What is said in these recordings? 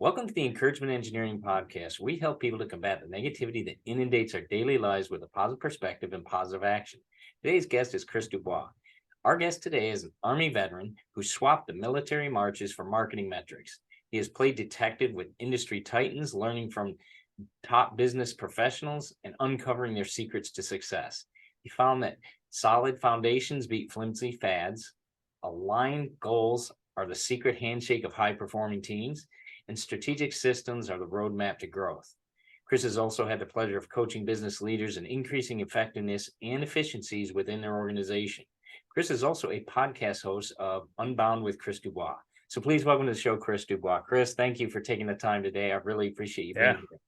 Welcome to the Encouragement Engineering Podcast. We help people to combat the negativity that inundates our daily lives with a positive perspective and positive action. Today's guest is Chris DuBois. Our guest today is an Army veteran who swapped the military marches for marketing metrics. He has played detective with industry titans, learning from top business professionals and uncovering their secrets to success. He found that solid foundations beat flimsy fads, aligned goals are the secret handshake of high-performing teams, and strategic systems are the roadmap to growth. Chris has also had the pleasure of coaching business leaders and increasing effectiveness and efficiencies within their organization. Chris is also a podcast host of Unbound with Chris DuBois. So please welcome to the show, Chris DuBois. Chris, thank you for taking the time today. I really appreciate you being here.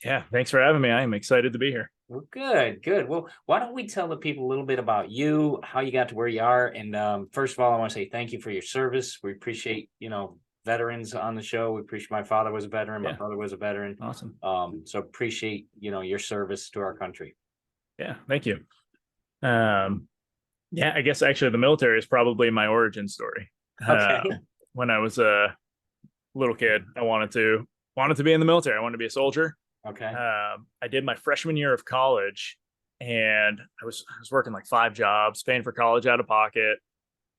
Yeah, thanks for having me. I am excited to be here. Well, good. Well, why don't we tell the people a little bit about you, how you got to where you are, and first of all, I want to say thank you for your service. We appreciate, veterans on the show. We appreciate. My father was a veteran. My brother was a veteran. Awesome. So appreciate your service to our country. Yeah, thank you. I guess actually the military is probably my origin story. Okay. When I was a little kid, I wanted to be in the military. I wanted to be a soldier. Okay. I did my freshman year of college, and I was working like 5 jobs, paying for college out of pocket.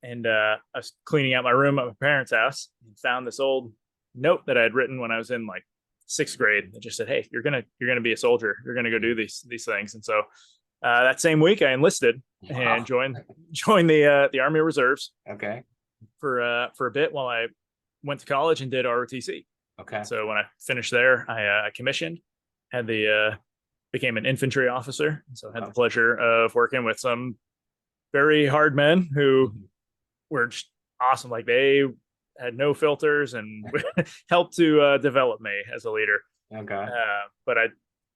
And I was cleaning out my room at my parents' house and found this old note that I had written when I was in like 6th grade. It just said, "Hey, you're gonna be a soldier. You're gonna go do these things." And so that same week, I enlisted and joined the Army Reserves. Okay. For a bit while I went to college and did ROTC. Okay. So when I finished there, I commissioned, became an infantry officer. So I had the pleasure of working with some very hard men who were just awesome. Like they had no filters and helped to develop me as a leader. Okay. But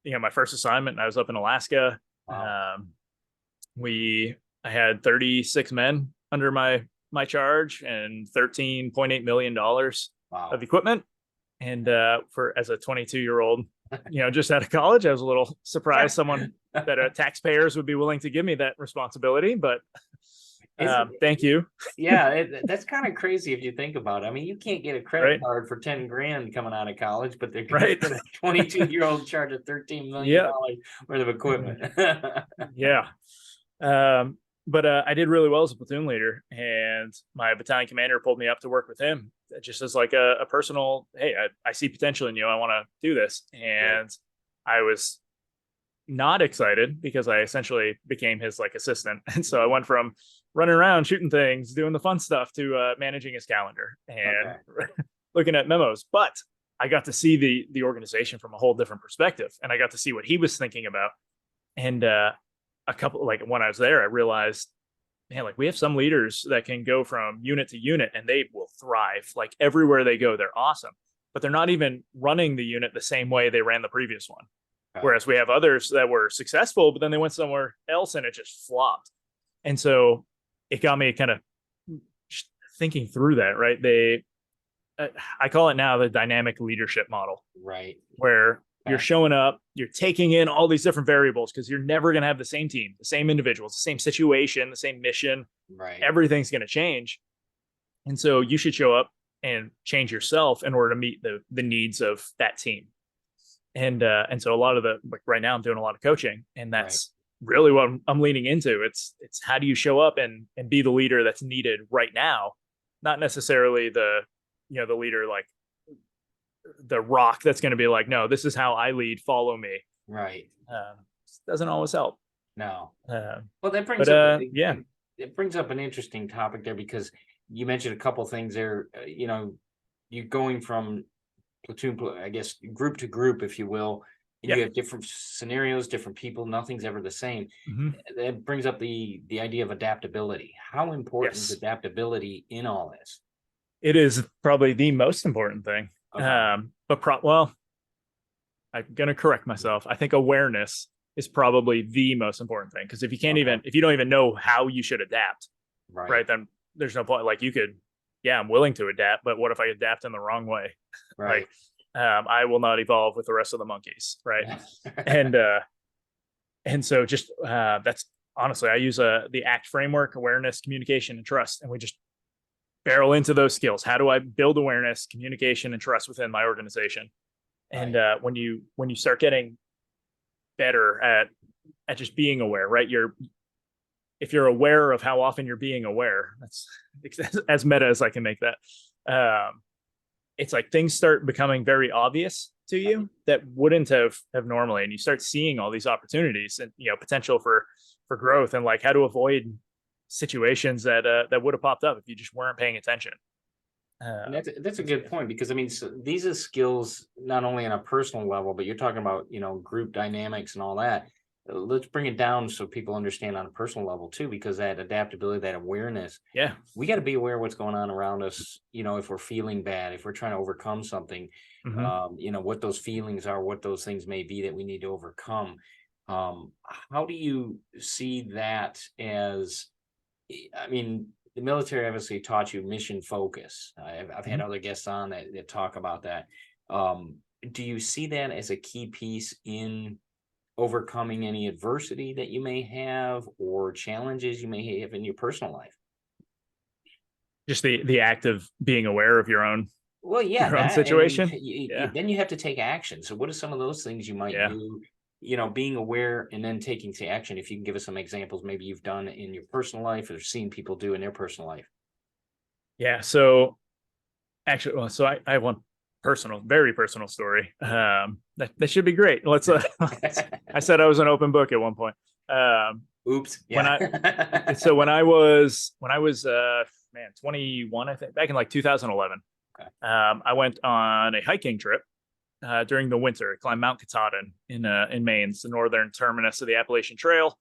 my first assignment, I was up in Alaska. Wow. I had 36 men under my charge and $13.8 million of equipment. And as a 22-year-old, just out of college, I was a little surprised that taxpayers would be willing to give me that responsibility. But thank you. Yeah, that's kind of crazy if you think about it. I mean, you can't get a credit card for 10 grand coming out of college, but they're going to get a 22-year-old charge of $13 million worth of equipment. Yeah. But I did really well as a platoon leader, and my battalion commander pulled me up to work with him just as like a personal, hey, I see potential in you. I want to do this. And I was not excited because I essentially became his like assistant. And so I went from running around, shooting things, doing the fun stuff to managing his calendar and looking at memos. But I got to see the organization from a whole different perspective. And I got to see what he was thinking about. And when I was there, I realized, man, like we have some leaders that can go from unit to unit and they will thrive. Like everywhere they go, they're awesome, but they're not even running the unit the same way they ran the previous one. Whereas we have others that were successful, but then they went somewhere else and it just flopped. And so it got me kind of thinking through that, right? I call it now the dynamic leadership model, right? Where you're showing up, you're taking in all these different variables because you're never going to have the same team, the same individuals, the same situation, the same mission. Right. Everything's going to change. And so you should show up and change yourself in order to meet the needs of that team. And so a lot of right now I'm doing a lot of coaching, and that's really what I'm leaning into. It's how do you show up and be the leader that's needed right now, not necessarily the leader like the rock that's going to be like, no, this is how I lead, follow me. Right. Doesn't always help. No. Well, that brings up it brings up an interesting topic there, because you mentioned a couple things there. You're going from platoon, I guess, group to group, if you will. And you have different scenarios, different people. Nothing's ever the same. That brings up the idea of adaptability. How important is adaptability in all this? It is probably the most important thing. I'm going to correct myself. I think awareness is probably the most important thing, because if you don't even know how you should adapt, right, then there's no point. Like you could, I'm willing to adapt, but what if I adapt in the wrong way? Right. I will not evolve with the rest of the monkeys, right? and so just that's honestly, I use the ACT framework: awareness, communication, and trust, and we just barrel into those skills. How do I build awareness, communication, and trust within my organization? And when you start getting better at just being aware, right? If you're aware of how often you're being aware, that's as meta as I can make that. It's like things start becoming very obvious to you that wouldn't have normally, and you start seeing all these opportunities and potential for growth, and like how to avoid situations that would have popped up if you just weren't paying attention. And that's a good point, because I mean, so these are skills not only on a personal level, but you're talking about group dynamics and all that. Let's bring it down so people understand on a personal level too, because that adaptability, that awareness, we got to be aware of what's going on around us. If we're feeling bad, if we're trying to overcome something, what those feelings are, what those things may be that we need to overcome. How do you see that as, I mean, the military obviously taught you mission focus. I've had other guests on that talk about that. Do you see that as a key piece in overcoming any adversity that you may have or challenges you may have in your personal life? Just the act of being aware of your own situation. Then you have to take action. So what are some of those things you might do? Being aware and then taking to action. If you can give us some examples, maybe you've done in your personal life or seen people do in their personal life. Yeah. So actually, I have one very personal story. That should be great. Let's. I said I was an open book at one point. Oops. Yeah. When I was 21, I think, back in like 2011. Okay. I went on a hiking trip during the winter. I climbed Mount Katahdin in Maine. It's the northern terminus of the Appalachian Trail.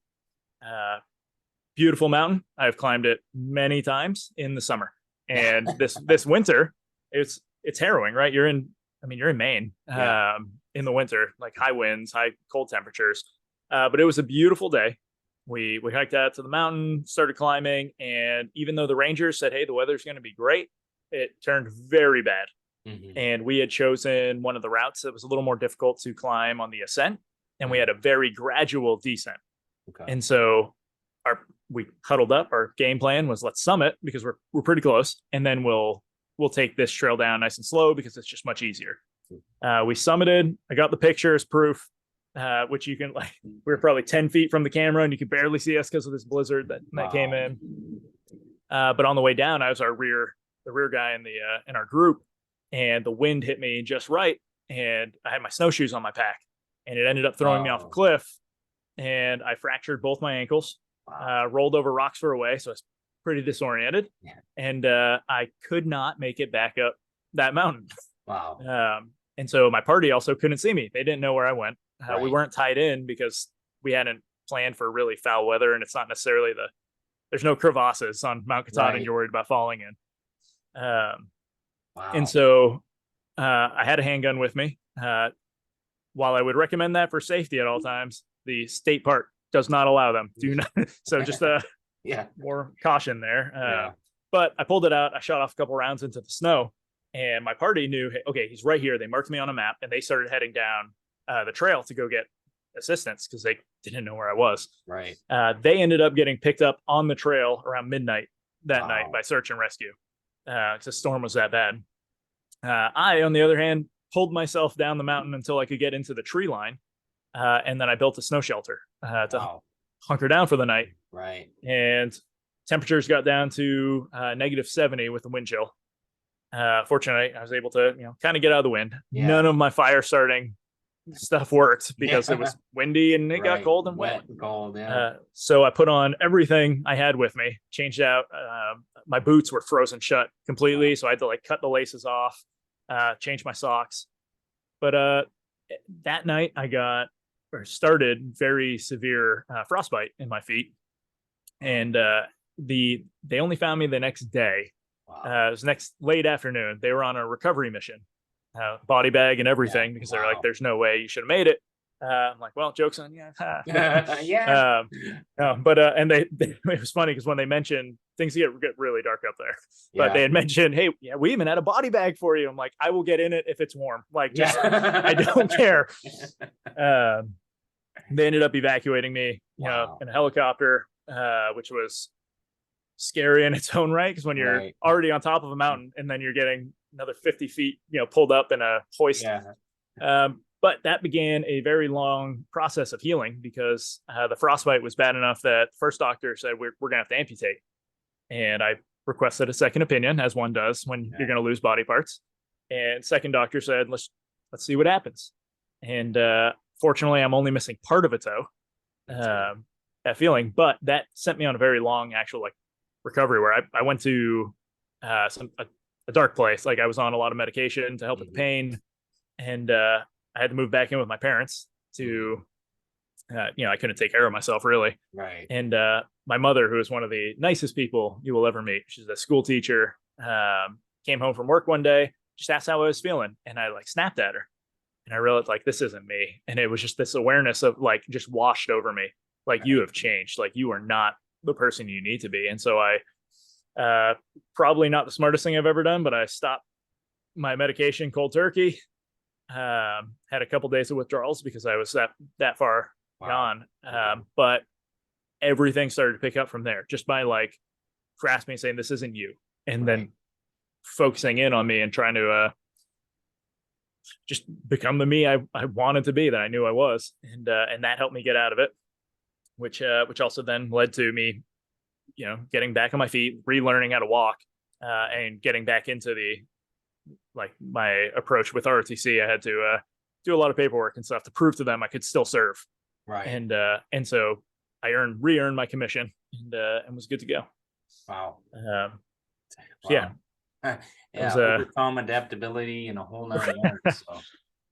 Beautiful mountain. I've climbed it many times in the summer, and this winter, it's harrowing, right? You're in Maine in the winter, like high winds, high cold temperatures. But it was a beautiful day. We hiked out to the mountain, started climbing, and even though the rangers said, "Hey, the weather's going to be great," it turned very bad. And we had chosen one of the routes that was a little more difficult to climb on the ascent, and we had a very gradual descent. Okay. And so we huddled up. Our game plan was, let's summit because we're pretty close, and then we'll take this trail down nice and slow because it's just much easier. We summited. I got the picture as proof, which you can, we were probably 10 feet from the camera and you could barely see us because of this blizzard that came in. But on the way down, I was the rear guy in our group, and the wind hit me just right. And I had my snowshoes on my pack, and it ended up throwing me off a cliff, and I fractured both my ankles, rolled over rocks for a way. So I was pretty disoriented, and I could not make it back up that mountain. Wow. And so my party also couldn't see me. They didn't know where I went. We weren't tied in because we hadn't planned for really foul weather, and it's not necessarily there's no crevasses on Mount Katahdin you're worried about falling in. And so I had a handgun with me. While I would recommend that for safety at all times, the state park does not allow them. Do not. So just more caution there. But I pulled it out. I shot off a couple rounds into the snow, and my party knew, hey, okay, he's right here. They marked me on a map, and they started heading down the trail to go get assistance because they didn't know where I was. Right. They ended up getting picked up on the trail around midnight that night by search and rescue. The storm was that bad. I, on the other hand, pulled myself down the mountain until I could get into the tree line, and then I built a snow shelter to hunker down for the night. Right. And temperatures got down to -70 with the wind chill. Fortunately, I was able to kind of get out of the wind. None of my fire starting stuff worked because it was windy and it got cold and wet and cold. So I put on everything I had with me, changed out. My boots were frozen shut completely, so I had to cut the laces off, change my socks. But that night I started very severe frostbite in my feet, and they only found me the next day. It was late afternoon. They were on a recovery mission. Body bag and everything because they're like, there's no way you should have made it. I'm like, well, joke's on you. But and they it was funny because when they mentioned things get really dark up there, but they had mentioned, hey, we even had a body bag for you. I'm like, I will get in it if it's warm. Just I don't care. They ended up evacuating me, in a helicopter, which was scary in its own right, because when you're already on top of a mountain and then you're getting another 50 feet, pulled up in a hoist. Yeah. But that began a very long process of healing, because the frostbite was bad enough that the first doctor said, we're going to have to amputate. And I requested a second opinion, as one does when you're going to lose body parts. And second doctor said, let's see what happens. And fortunately, I'm only missing part of a toe, that feeling. But that sent me on a very long actual recovery, where I went to a dark place. Like, I was on a lot of medication to help with the pain. And I had to move back in with my parents to, I couldn't take care of myself, really. Right. And my mother, who is one of the nicest people you will ever meet, she's a school teacher, came home from work one day, just asked how I was feeling. And I snapped at her, and I realized this isn't me. And it was just this awareness of just washed over me. You have changed. You are not the person you need to be. And so I, probably not the smartest thing I've ever done, but I stopped my medication cold turkey. Had a couple days of withdrawals because I was that far gone. But everything started to pick up from there, just by grasping, saying, this isn't you. And then focusing in on me and trying to just become the me I wanted to be, that I knew I was. And that helped me get out of it, which also then led to me, getting back on my feet, relearning how to walk, and getting back into the, my approach with ROTC. I had to do a lot of paperwork and stuff to prove to them I could still serve. Right. And so I re-earned my commission and was good to go. Wow. Yeah. Overcome adaptability and a whole nother yards. So.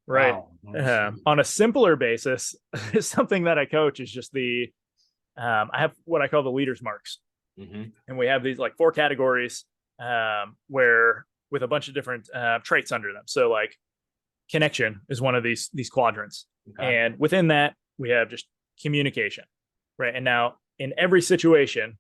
Right. Wow. On a simpler basis, something that I coach is just I have what I call the leader's marks. And we have these 4 categories, where with a bunch of different traits under them. So connection is one of these quadrants. And within that, we have just communication, right? And now in every situation,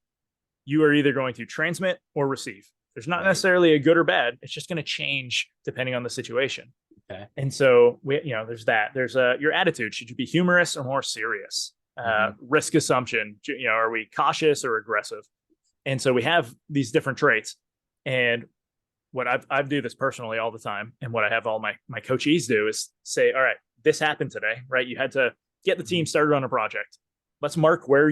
you are either going to transmit or receive. There's not necessarily a good or bad. It's just going to change depending on the situation. Okay. And so there's that. There's your attitude. Should you be humorous or more serious? Risk assumption. Are we cautious or aggressive? And so we have these different traits. And what I do this personally all the time, and what I have all my coachees do is say, all right, this happened today, right? You had to get the team started on a project. Let's mark where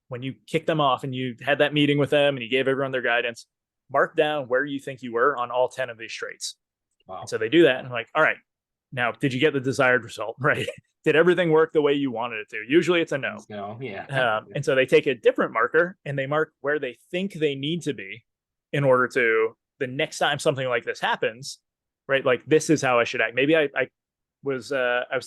when you kicked them off and you had that meeting with them and you gave everyone their guidance, mark down where you think you were on all 10 of these traits. Wow. And so they do that, and I'm like, all right, now, did you get the desired result, right? Did everything work the way you wanted it to? Usually it's a no. No, yeah. And so they take a different marker and they mark where they think they need to be in order to, the next time something like this happens, right? This is how I should act. Maybe I was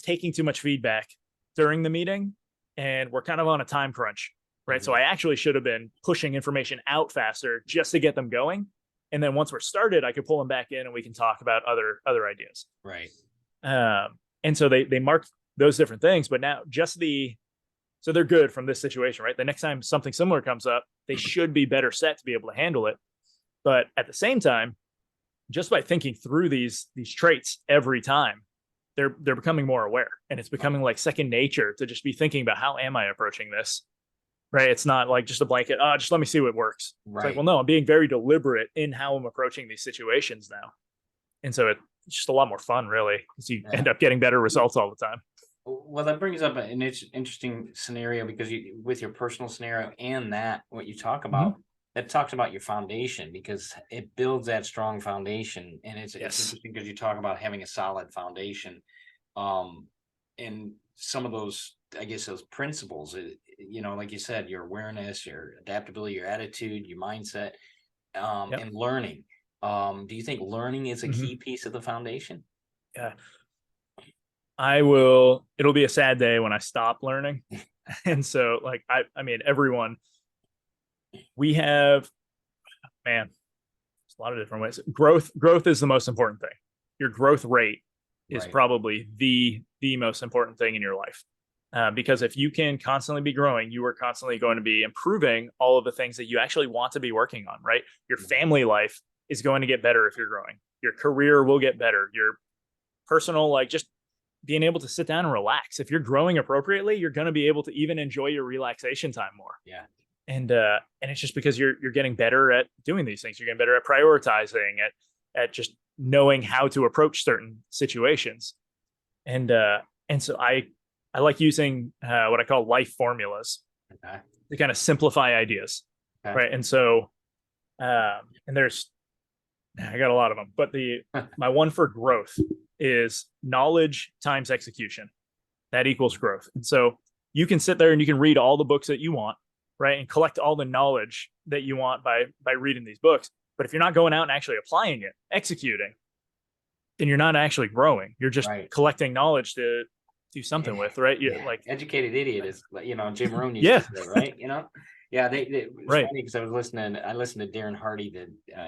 taking too much feedback during the meeting, and we're kind of on a time crunch, right? So I actually should have been pushing information out faster just to get them going. And then once we're started, I could pull them back in and we can talk about other ideas. Right. And so they mark those different things, but now so they're good from this situation, right? The next time something similar comes up, they should be better set to be able to handle it. But at the same time, just by thinking through these traits every time, they're becoming more aware, and it's becoming second nature to just be thinking about, how am I approaching this? Right. It's not just a blanket. Just let me see what works. Right. It's well, no, I'm being very deliberate in how I'm approaching these situations now. And so it's just a lot more fun, really, because you end up getting better results all the time. Well, that brings up an interesting scenario, because with your personal scenario and what you talk about, that talks about your foundation, because it builds that strong foundation. And it's interesting because you talk about having a solid foundation. And some of those, I guess, those principles, like you said, your awareness, your adaptability, your attitude, your mindset, and learning. Do you think learning is a key piece of the foundation? Yeah. It'll be a sad day when I stop learning. And so I mean, everyone, we have, there's a lot of different ways. Growth is the most important thing. Your growth rate is probably the most important thing in your life. Because if you can constantly be growing, you are constantly going to be improving all of the things that you actually want to be working on, right? Your family life is going to get better if you're growing. Your career will get better. Your personal, just being able to sit down and relax. If you're growing appropriately, you're going to be able to even enjoy your relaxation time more. Yeah. And it's just because you're getting better at doing these things. You're getting better at prioritizing, at just knowing how to approach certain situations. And so I like using what I call life formulas Okay. to kind of simplify ideas. Okay. Right. And so and I got a lot of them, but my one for growth is knowledge times execution. That equals growth. And so you can sit there and you can read all the books that you want, right? And collect all the knowledge that you want by reading these books. But if you're not going out and actually applying it, executing, then you're not actually growing. You're just collecting knowledge to do something with, right? Like educated idiot is, Jim Rohn used to say, right? Yeah, it's funny because I listened to Darren Hardy,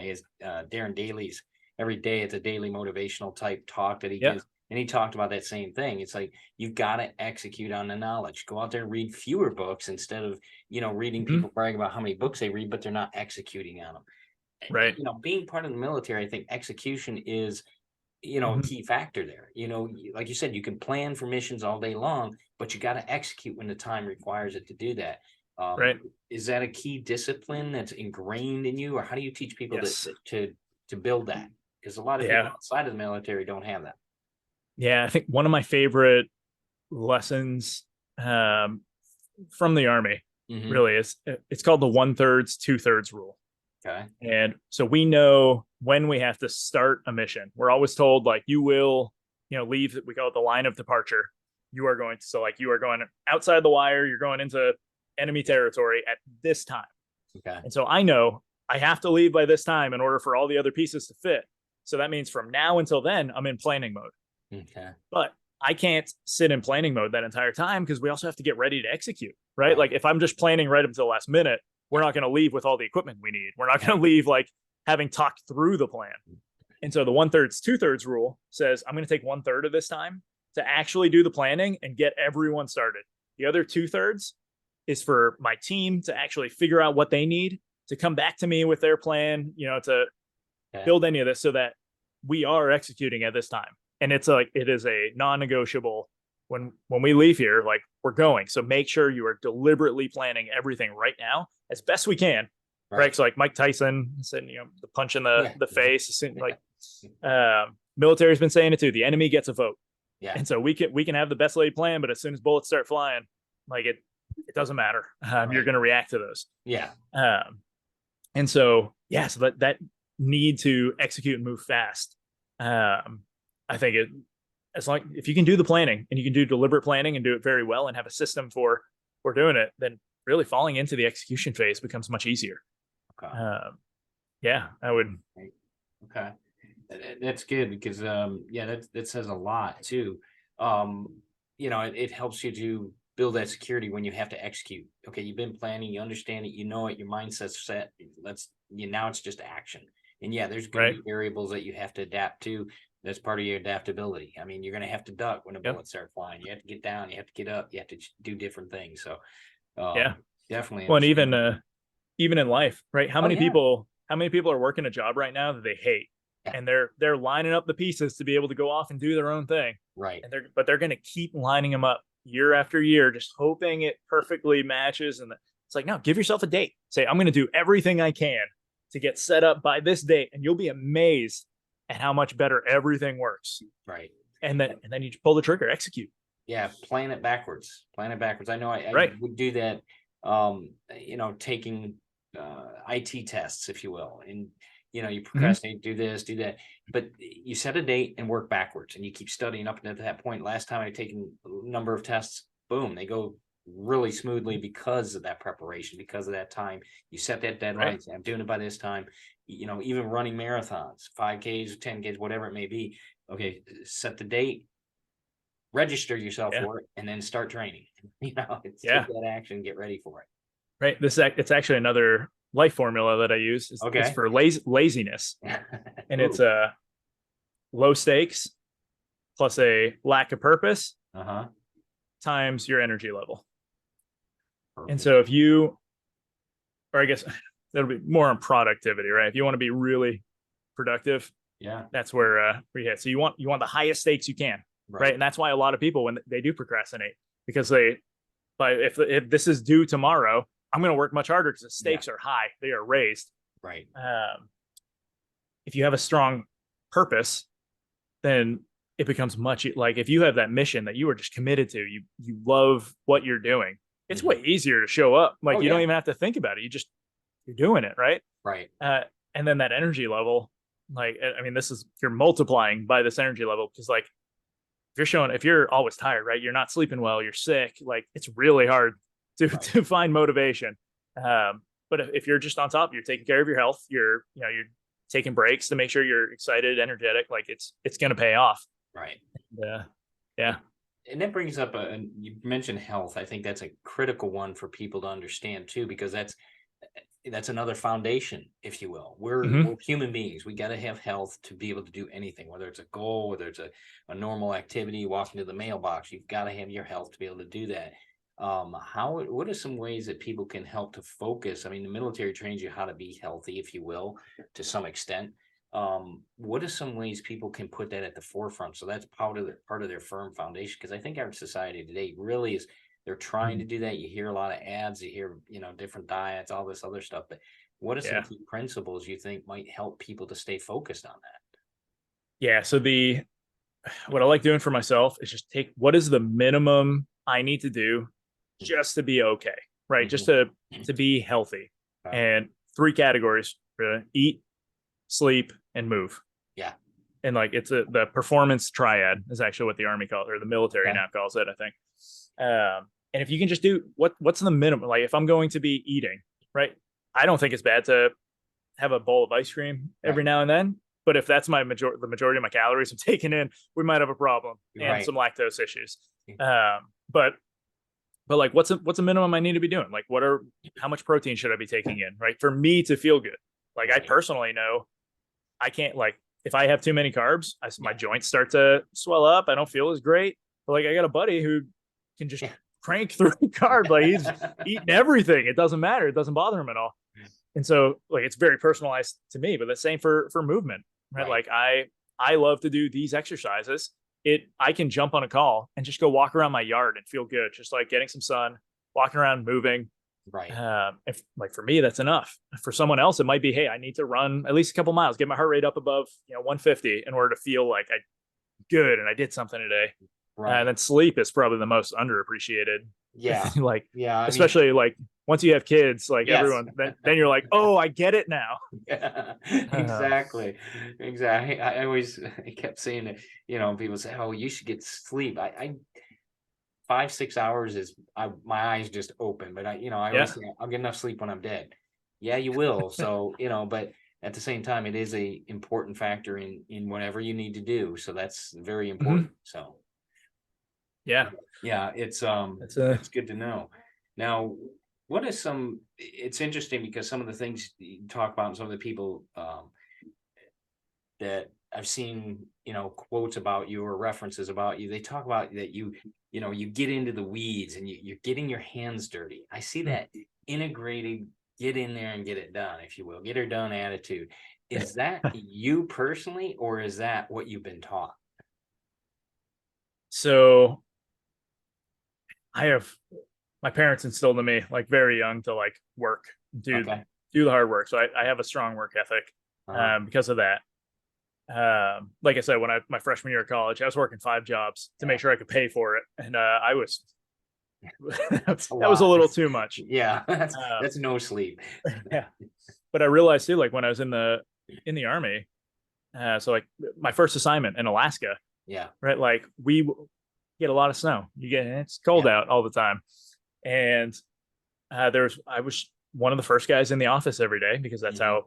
his Darren Daly's every day. It's a daily motivational type talk that he gives. And he talked about that same thing. It's like, you've got to execute on the knowledge. Go out there and read fewer books instead of, reading people brag about how many books they read, but they're not executing on them. Right. Being part of the military, I think execution is, a key factor there. Like you said, you can plan for missions all day long, but you got to execute when the time requires it to do that. Right. Is that a key discipline that's ingrained in you, or how do you teach people to build that? Because a lot of people outside of the military don't have that. Yeah, I think one of my favorite lessons from the Army really is, it's called the 1/3, 2/3 rule. Okay. And so we know when we have to start a mission. We're always told, like, you will, leave, we call it the line of departure. You are going outside the wire, you're going into enemy territory at this time. Okay. And so I know I have to leave by this time in order for all the other pieces to fit. So that means from now until then, I'm in planning mode. Okay. But I can't sit in planning mode that entire time, because we also have to get ready to execute, right? Like, if I'm just planning right up until the last minute, we're not going to leave with all the equipment we need. We're not going to leave like having talked through the plan. And so the 1/3, 2/3 rule says, I'm going to take 1/3 of this time to actually do the planning and get everyone started. The other 2/3 is for my team to actually figure out what they need, to come back to me with their plan, to build any of this so that we are executing at this time. And it's like, it is a non-negotiable. When we leave here, like, we're going. So make sure you are deliberately planning everything right now as best we can. Right. So like Mike Tyson said, the punch in the face, like military's been saying it too. The enemy gets a vote. Yeah. And so we can have the best laid plan, but as soon as bullets start flying, like, it doesn't matter. You're going to react to those. Yeah. And so, so that need to execute and move fast. I think if you can do the planning and you can do deliberate planning and do it very well and have a system for doing it, then really falling into the execution phase becomes much easier. Okay. I would. Okay. That's good, because that says a lot too. It helps you to build that security when you have to execute. Okay, you've been planning, you understand it, your mindset's set. Now it's just action. And there's going to be variables that you have to adapt to. That's part of your adaptability. I mean, you're going to have to duck when the bullets start flying. You have to get down. You have to get up. You have to do different things. So, definitely. Well, and even in life, right? How many people are working a job right now that they hate, and they're lining up the pieces to be able to go off and do their own thing, right? And they're going to keep lining them up year after year, just hoping it perfectly matches. And it's like, no, give yourself a date. Say, I'm going to do everything I can to get set up by this date, and you'll be amazed at how much better everything works. Right. And then you pull the trigger, execute. Yeah. Plan it backwards. I know I would do that, taking IT tests, if you will. And, you procrastinate, do this, do that, but you set a date and work backwards, and you keep studying up to that point. Last time I've taken a number of tests, boom, they go really smoothly because of that preparation, because of that time. You set that deadline. Say, I'm doing it by this time. Even running marathons, 5Ks, 10Ks, whatever it may be. Okay, set the date, register yourself for it, and then start training. Take that action, get ready for it. Right. It's actually another life formula that I use. It's for laziness, and it's low stakes plus a lack of purpose times your energy level. Perfect. And so I guess that'll be more on productivity, right? If you want to be really productive, that's where you hit. So you want the highest stakes you can, right? And that's why a lot of people, when they do procrastinate, because if this is due tomorrow, I'm going to work much harder because the stakes are high. They are raised. Right. If you have a strong purpose, then it becomes much like if you have that mission that you are just committed to, you love what you're doing. It's way easier to show up. Like you don't even have to think about it. You're doing it. Right. Right. And then that energy level, like, I mean, you're multiplying by this energy level because like, if you're always tired, right? You're not sleeping well, you're sick. Like it's really hard to find motivation. But if you're just on top, you're taking care of your health, you're taking breaks to make sure you're excited, energetic, like it's going to pay off. Right. Yeah. And that brings up you mentioned health. I think that's a critical one for people to understand too, because that's another foundation, if you will. We're human beings. We got to have health to be able to do anything, whether it's a goal, whether it's a normal activity, walking to the mailbox. You've got to have your health to be able to do that. What are some ways that people can help to focus? I mean, the military trains you how to be healthy, if you will, to some extent. What are some ways people can put that at the forefront? So that's part of their firm foundation. Because I think our society today really is, they're trying to do that. You hear a lot of ads, you hear, different diets, all this other stuff. But what are some key principles you think might help people to stay focused on that? Yeah. So what I like doing for myself is just take what is the minimum I need to do just to be okay, right? Just to be healthy. And 3 categories: really: eat, sleep, and move. Yeah. And like the performance triad is actually what the Army calls, or the military now calls it, I think. And if you can just do what's the minimum, like if I'm going to be eating, right? I don't think it's bad to have a bowl of ice cream every now and then. But if that's the majority of my calories I'm taking in, we might have a problem and some lactose issues. But like, what's a minimum I need to be doing? Like, how much protein should I be taking in, right? For me to feel good. Like I personally know I can't, like, if I have too many carbs, my joints start to swell up. I don't feel as great. But like I got a buddy who can just crank through carbs. Like he's eating everything. It doesn't matter. It doesn't bother him at all. And so like, it's very personalized to me, but the same for movement, right? Like I love to do these exercises. I can jump on a call and just go walk around my yard and feel good. Just like getting some sun, walking around, moving. Right. If like for me, that's enough. For someone else, it might be, hey, I need to run at least a couple miles, get my heart rate up above 150 in order to feel like I good and I did something today. Right. And then sleep is probably the most underappreciated. Yeah. Especially like once you have kids, like everyone, then you're like, oh, I get it now. Yeah, exactly. I kept saying it, people say, oh, you should get sleep. I 5-6 hours is my eyes just open, but I always say I'll get enough sleep when I'm dead. Yeah, you will. So, but at the same time, it is a important factor in whatever you need to do. So that's very important. So yeah, it's good to know. Now, what is it's interesting because some of the things you talk about and some of the people that I've seen, quotes about you or references about you, they talk about that you get into the weeds and you're getting your hands dirty. I see that integrated, get in there and get it done, if you will, get her done attitude. Is that you personally, or is that what you've been taught? So my parents instilled in me like very young to like work, do the hard work. So I have a strong work ethic because of that. Like I said, when my freshman year of college, I was working 5 jobs to make sure I could pay for it. And I was, that was a little too much. Yeah. That's no sleep. Yeah. But I realized too, like when I was in the Army, so like my first assignment in Alaska, right? Like we get a lot of snow. It's cold out all the time. And I was one of the first guys in the office every day because that's how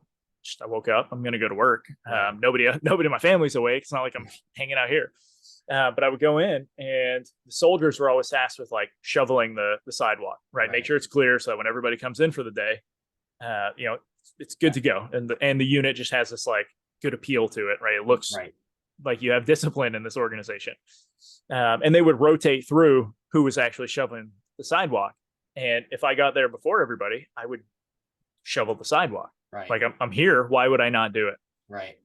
I woke up. I'm going to go to work. Nobody in my family's awake. It's not like I'm hanging out here. But I would go in and the soldiers were always tasked with like shoveling the sidewalk, right? Make sure it's clear so that when everybody comes in for the day, it's good to go. And the unit just has this like good appeal to it, right? It looks like you have discipline in this organization. And they would rotate through who was actually shoveling the sidewalk. And if I got there before everybody, I would shovel the sidewalk. Right. Like I'm here. Why would I not do it? Right.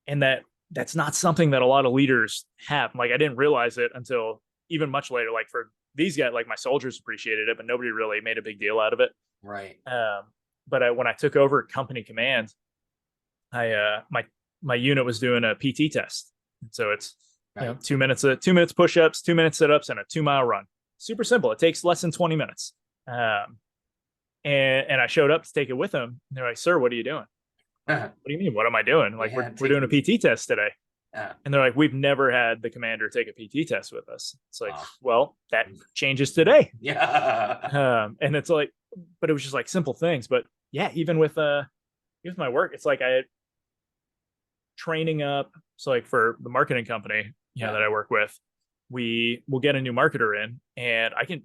And that's not something that a lot of leaders have. Like I didn't realize it until even much later, like for these guys, like my soldiers appreciated it, but nobody really made a big deal out of it. Right. But when I took over company command, my unit was doing a PT test. So it's, Right. 2 minutes push-ups, 2 minutes sit-ups, and a 2-mile run. Super simple. It takes less than 20 minutes. And I showed up to take it with them. And they're like, "Sir, what are you doing?" What do you mean? What am I doing? Like, Yeah, we're doing a PT test today. Uh, And they're like, "We've never had the commander take a PT test with us." It's like, Wow. well, that changes today. yeah. And it's like, but it was just like simple things. But yeah, even with my work, it's like I had training up. So like for the marketing company, Yeah. that I work with, we will get a new marketer in, and I can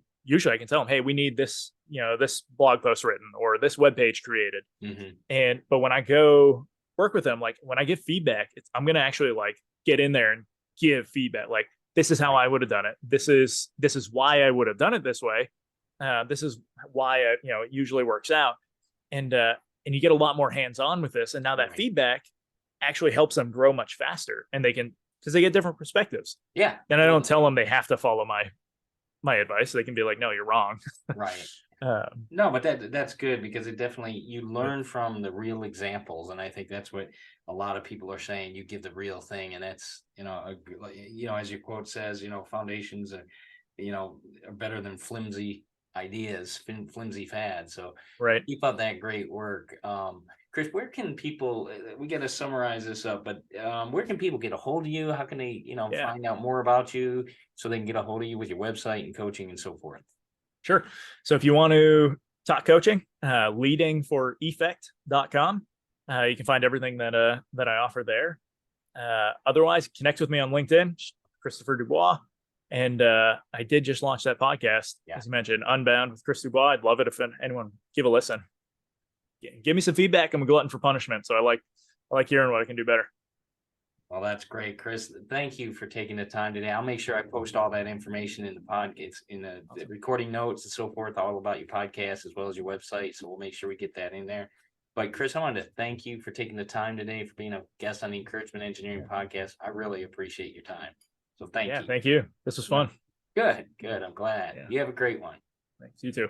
tell them, "Hey, we need this, this blog post written or this web page created." Mhm. But when I go work with them, like when I give feedback, I'm gonna actually like get in there and give feedback. Like, this is how I would have done it. This is why I would have done it this way. This is why it usually works out. And you get a lot more hands on with this. And now that Right. feedback actually helps them grow much faster, and because they get different perspectives. Yeah. And I don't tell them they have to follow my advice. They can be like, "No, you're wrong." Right. Um, No, but that's good because it definitely you learn from the real examples, and I think that's what a lot of people are saying. You give the real thing, and that's as your quote says, foundations are better than flimsy ideas, flimsy fads. So right. keep up that great work. Chris, where can people, we got to summarize this up, but where can people get a hold of you? How can they, Yeah. find out more about you so they can get a hold of you with your website and coaching and so forth? Sure. So if you want to talk coaching, leadingforeffect.com. You can find everything that I offer there. Otherwise, connect with me on LinkedIn, Christopher DuBois. And I did just launch that podcast, as you mentioned, Unbound with Chris DuBois. I'd love it if anyone give a listen. Give me some feedback. I'm a glutton for punishment, so I like hearing what I can do better. Well, that's great, Chris. Thank you for taking the time today. I'll make sure I post all that information in the podcast, in the recording notes and so forth, all about your podcast as well as your website. So we'll make sure we get that in there. But Chris, I wanted to thank you for taking the time today, for being a guest on the Encouragement Engineering podcast. I really appreciate your time. So thank you. Thank you. This was fun. Good. I'm glad. Yeah. You have a great one. Thanks. You too.